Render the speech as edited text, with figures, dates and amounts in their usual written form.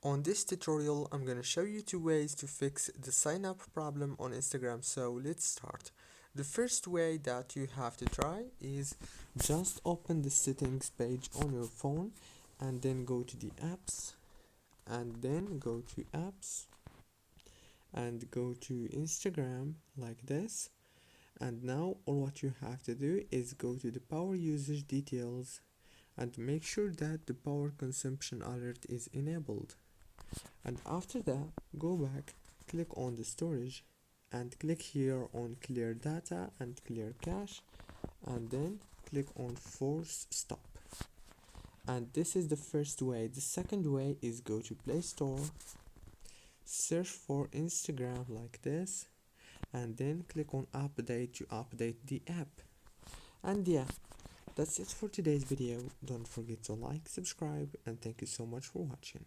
On this tutorial, I'm gonna show you two ways to fix the sign up problem on Instagram. So let's start. The first way that you have to try is just open the settings page on your phone and then go to the apps and then go to apps and go to Instagram like this. And now all what you have to do is go to the power usage details and make sure that the power consumption alert is enabled. And after that, go back, click on the storage and click here on clear data and clear cache, and then click on force stop. And this is the first way. The second way is go to Play Store, search for Instagram like this, and then click on update to update the app. And yeah, that's it for today's video. Don't forget to like, subscribe, and thank you so much for watching.